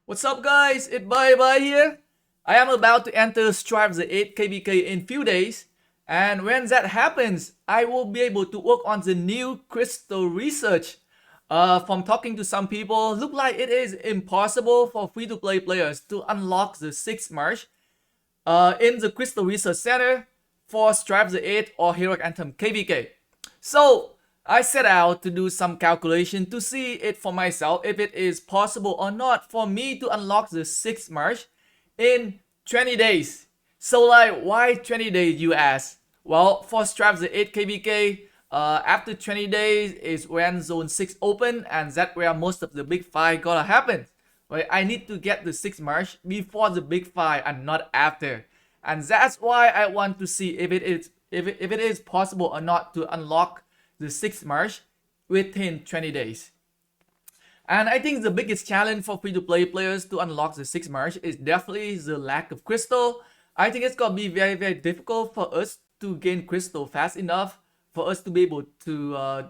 What's up guys, it's Bye here. I am about to enter Strife the 8 KvK in few days, and when that happens, I will be able to work on the new crystal research. From talking to some people, look like it is impossible for free-to-play players to unlock the 6th March in the Crystal Research Center for Strife the 8 or Heroic Anthem KvK. So I set out to do some calculation to see it for myself if it is possible or not for me to unlock the 6th March in 20 days. So like, why 20 days you ask? Well, for Strife the 8 KvK, after 20 days is when Zone 6 open, and that's where most of the big fight gonna happen. Right? I need to get the 6th March before the big fight and not after. And that's why I want to see if it is possible or not to unlock the 6th March within 20 days. And I think the biggest challenge for free-to-play players to unlock the 6th March is definitely the lack of crystal. I think it's gonna be very difficult for us to gain crystal fast enough for us to be able to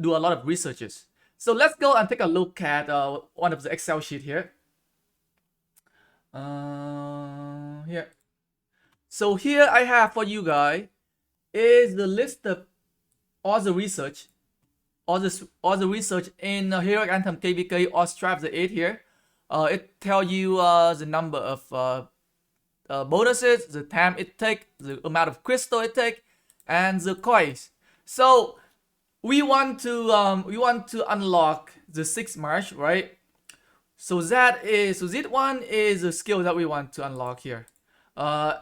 do a lot of researches. So let's go and take a look at one of the Excel sheet here. Here. So here I have for you guys is the list of all the research, all the research in Heroic Anthem KvK or Strife the 8 here. It tell you the number of bonuses, the time it take, the amount of crystal it take, and the coins. So we want to unlock the 6th March, right? So this one is a skill that we want to unlock here.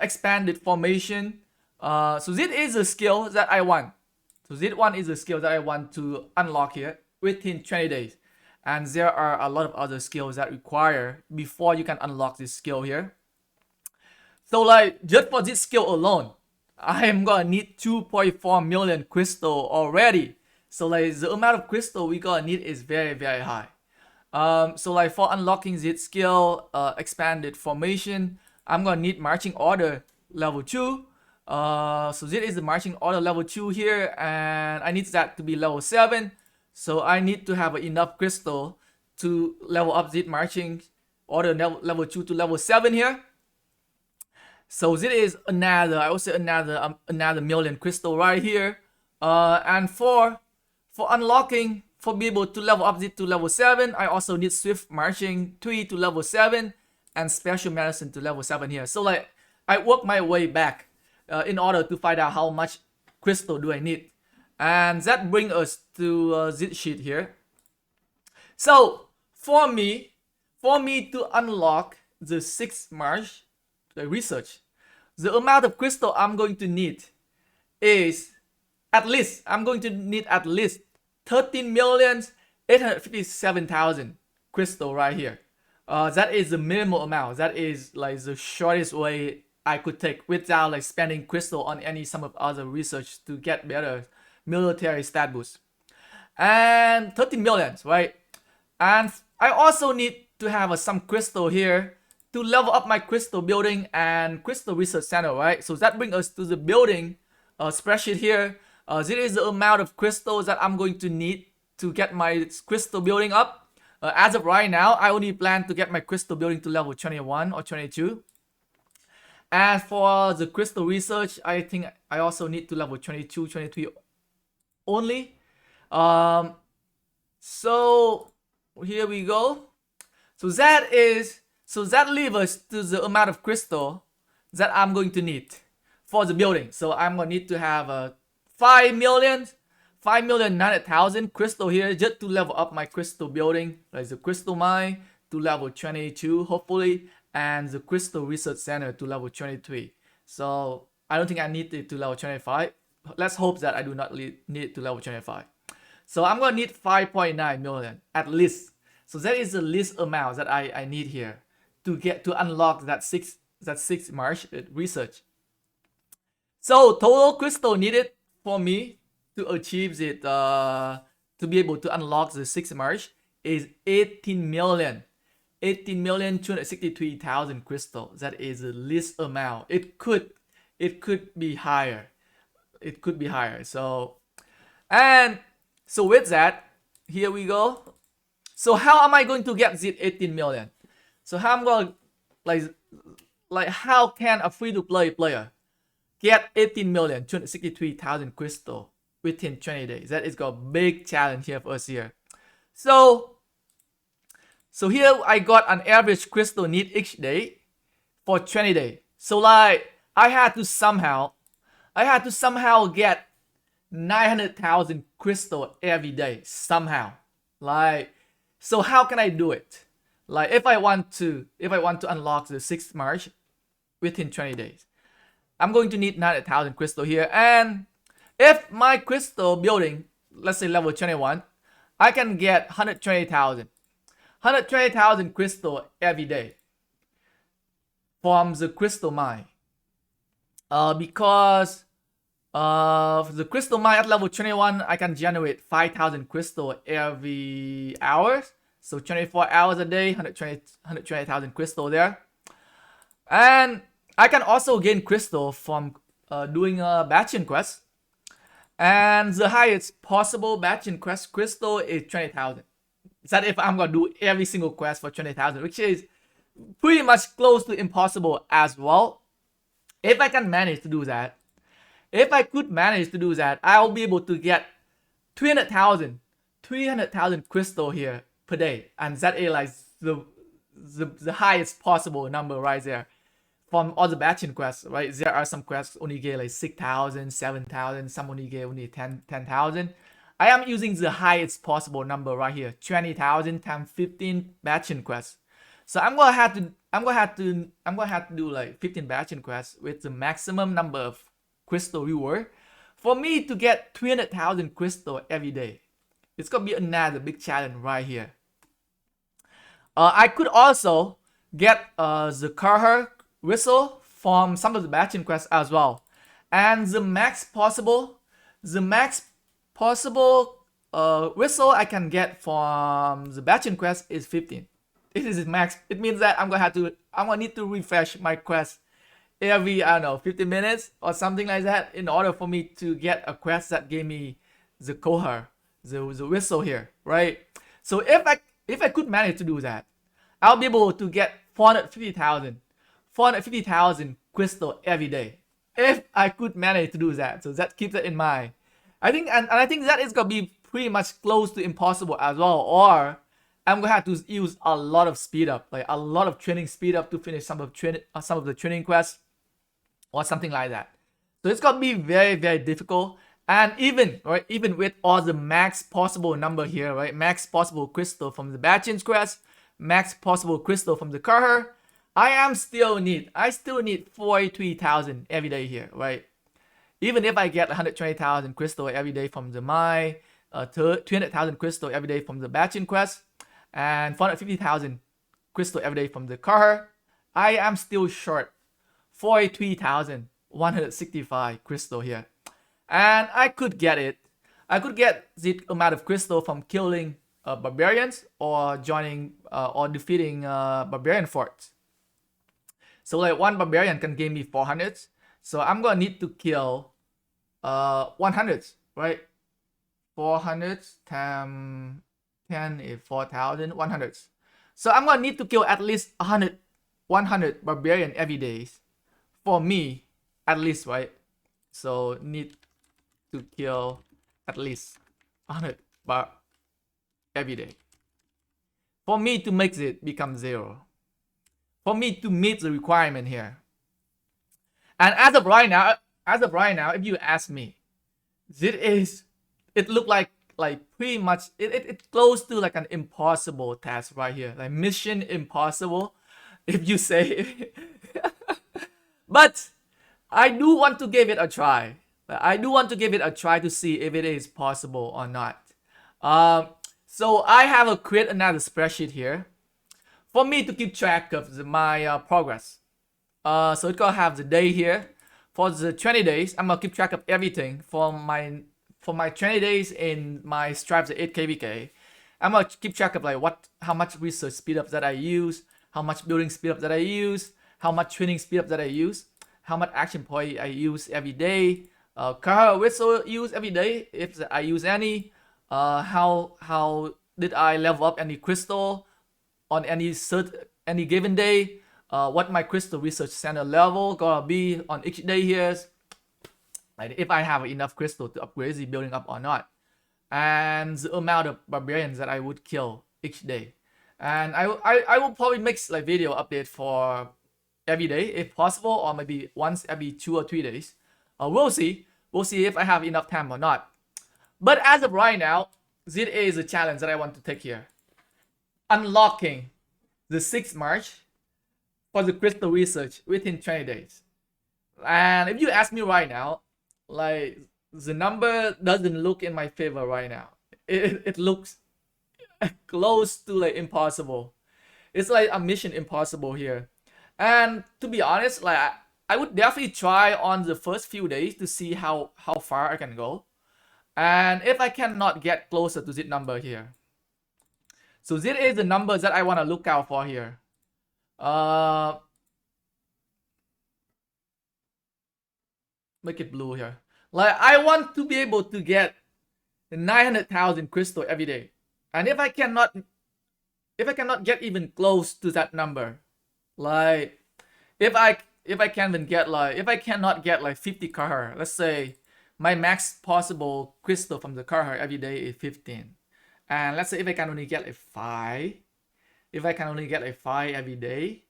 Expanded formation. So this is a skill that I want. So this one is a skill that I want to unlock here within 20 days. And there are a lot of other skills that require before you can unlock this skill here. So like, just for this skill alone, I am gonna need 2.4 million crystal already. So like, the amount of crystal we gonna need is very high. So like, for unlocking this skill, expanded formation, I'm gonna need marching order level 2. So this is the marching order level 2 here, and I need that to be level 7. So I need to have enough crystal to level up this marching order level 2 to level 7 here. So this is another, I would say another million crystal right here. And for unlocking, for be able to level up this to level 7, I also need swift marching 3 to level 7 and special medicine to level 7 here. So like, I work my way back in order to find out how much crystal do I need. And that brings us to this sheet here. So for me to unlock the 6th March, the research, the amount of crystal I'm going to need is at least 13,857,000 crystal right here. That is the minimal amount. That is like the shortest way I could take without like spending crystal on some of other research to get better military stat boost. And 13 millions, right? And I also need to have some crystal here to level up my crystal building and crystal research center, right? So that brings us to the building spreadsheet here. This is the amount of crystals that I'm going to need to get my crystal building up. As of right now, I only plan to get my crystal building to level 21 or 22. And for the crystal research, I think I also need to level 22, 23 only. So here we go. So that leaves us to the amount of crystal that I'm going to need for the building. So I'm gonna need to have 5,900,000 crystal here just to level up my crystal building, like the crystal mine to level 22 hopefully, and the crystal research center to level 23. So I don't think I need it to level 25. Let's hope that I do not need it to level 25. So I'm gonna need 5.9 million at least. So that is the least amount that I need here to unlock that 6th March research. So total crystal needed for me to achieve it, to be able to unlock the 6th March is 18,263,000 crystal. That is the least amount. It could be higher. It could be higher. So with that, here we go. So how am I going to get this 18 million? So how I'm gonna like how can a free-to-play player get 18,263,000 crystal within 20 days? That is got a big challenge here for us here. So here I got an average crystal need each day for 20 days. So like I had to somehow get 900,000 crystal every day somehow. Like, so how can I do it? Like if I want to unlock the 6th March within 20 days, I'm going to need 900,000 crystal here. And if my crystal building, let's say level 21, I can get 120,000 crystal every day from the crystal mine. Because the crystal mine at level 21, I can generate 5,000 crystal every hour. So 24 hours a day, 120,000 crystal there. And I can also gain crystal from doing a batching quest. And the highest possible batching quest crystal is 20,000. That if I'm gonna do every single quest for 20,000, which is pretty much close to impossible as well. If I can manage to do that, I'll be able to get 300,000 crystal here per day, and that is like the highest possible number right there from all the batching quests, right? There are some quests only get like 6,000, 7,000, some only get only 10,000. I am using the highest possible number right here, 20,000 times 15 batching quests. So I'm gonna have to do like 15 batching quests with the maximum number of crystal reward for me to get 300,000 crystal every day. It's gonna be another big challenge right here. I could also get the Carher whistle from some of the batching quests as well, and the max possible whistle I can get from the batching quest is 15. This is max. It means that I'm gonna need to refresh my quest every, I don't know, 15 minutes or something like that in order for me to get a quest that gave me the Kohar, the whistle here, right? So if I could manage to do that, I'll be able to get 450,000 crystal every day. If I could manage to do that, so that keeps it in mind. I think and I think that is gonna be pretty much close to impossible as well, or I'm gonna have to use a lot of speed up, like a lot of training speed up to finish some of the training quests or something like that. So it's gonna be very, very difficult. And even with all the max possible number here, right? Max possible crystal from the batching quest, max possible crystal from the Carher, I still need 43,000 every day here, right? Even if I get 120,000 crystal every day from the mine, 300,000 crystal every day from the batching quest, and 450,000 crystal every day from the Carher, I am still short 43,165 crystal here. And I could get the amount of crystal from killing barbarians or joining or defeating barbarian forts. So like one barbarian can give me 400. So I'm gonna need to kill 100, right? 400 times 10 is 4,100. So I'm gonna need to kill at least 100 barbarian every day for me, at least, right? So need to kill at least 100 bar every day for me to make it become 0, for me to meet the requirement here. And as of right now, if you ask me, it look like pretty much it close to like an impossible task right here, like mission impossible, if you say. But I do want to give it a try. To see if it is possible or not. So I have create another spreadsheet here for me to keep track of my progress. So it's gonna have the day here for the 20 days. I'm gonna keep track of everything for my 20 days in my Strife the 8 KvK. I'm gonna keep track of like how much research speed up that I use, how much building speed up that I use, how much training speed up that I use, how much action point I use every day, car whistle use every day if I use any, how did I level up any crystal on any any given day, what my crystal research center level gonna be on each day here, like if I have enough crystal to upgrade the building up or not, and the amount of barbarians that I would kill each day. And I will probably make like video update for every day if possible, or maybe once every 2 or 3 days. We'll see if I have enough time or not. But as of right now, this is a challenge that I want to take here: unlocking the 6th March for the crystal research within 20 days. And if you ask me right now, like, the number doesn't look in my favor right now. It looks close to like impossible. It's like a mission impossible here. And to be honest, like, I would definitely try on the first few days to see how far I can go. And if I cannot get closer to this number here, so this is the numbers that I want to look out for here. Make it blue here. Like, I want to be able to get 900,000 crystal every day. And if I cannot get even close to that number, like, if I cannot get like 50 Carher, let's say my max possible crystal from the Carher every day is 15. And let's say if I can only get a 5, every day,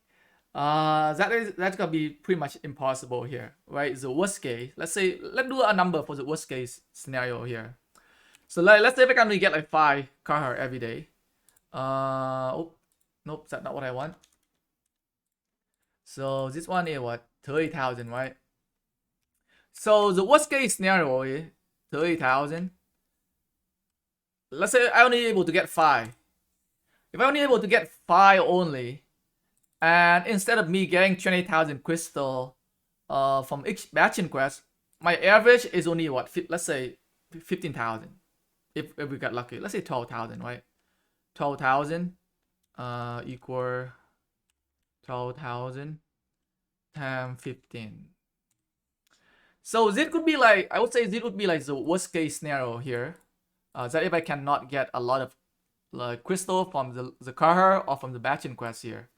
that's gonna be pretty much impossible here, right? The worst case, let's do a number for the worst case scenario here. So like, let's say if I can only get like 5 Carher every day. Oh, nope, that's not what I want. So this one is what, 30,000, right? So the worst case scenario is 30,000. Let's say I only able to get 5. If I only able to get 5 only, and instead of me getting 20,000 crystal from each batching quest, my average is only what, let's say 15,000. If we got lucky, let's say 12,000, right? 12,000 equal 12,000 times 15. So this could be like, I would say this would be like the worst case scenario here. That if I cannot get a lot of like crystal from the Carher or from the batching quest here.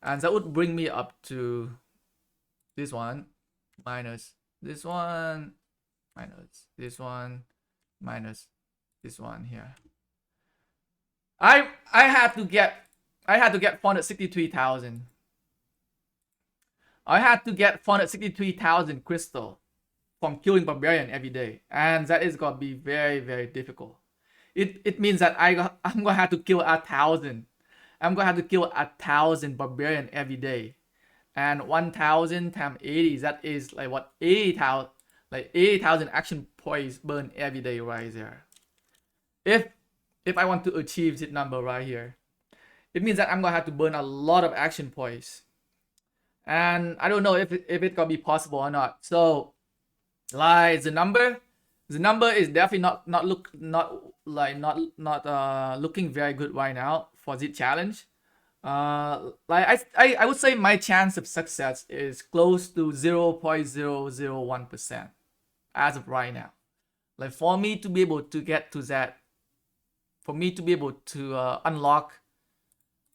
And that would bring me up to this one minus this one minus this one minus this one here. I had to get 463,000. I had to get 463,000 crystal from killing barbarian every day, and that is gonna be very, very difficult. It means that I'm gonna have to kill 1,000. I'm gonna have to kill 1,000 barbarian every day, and 1,000 times 80, that is like what, 80,000, like 80,000 action points burned every day right there. If I want to achieve this number right here, it means that I'm gonna have to burn a lot of action points, and I don't know if it's gonna be possible or not. So like, the number is definitely not looking very good right now for this challenge. Like, I would say my chance of success is close to 0.001% as of right now. Like, for me to be able to get to that, for me to be able to unlock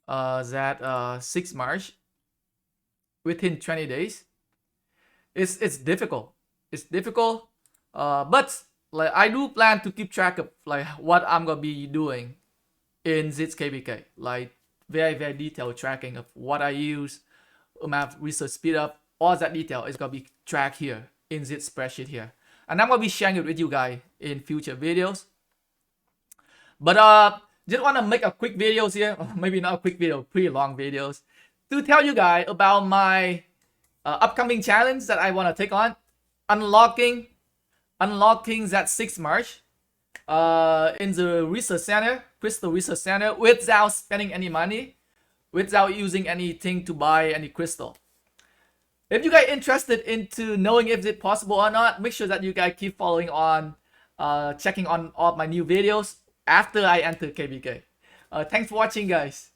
that 6th March within 20 days, it's difficult. It's difficult, but like, I do plan to keep track of like what I'm gonna be doing in this KvK, like very, very detailed tracking of what I use, amount of research speed up, all that detail is gonna be tracked here in this spreadsheet here, and I'm gonna be sharing it with you guys in future videos. But just want to make a quick videos here, maybe not a quick video, pretty long videos, to tell you guys about my upcoming challenge that I want to take on, unlocking that 6th March in the research center, crystal research center, without spending any money, without using anything to buy any crystal. If you guys interested into knowing if it's possible or not, make sure that you guys keep following on, checking on all my new videos after I enter KvK. Thanks for watching, guys.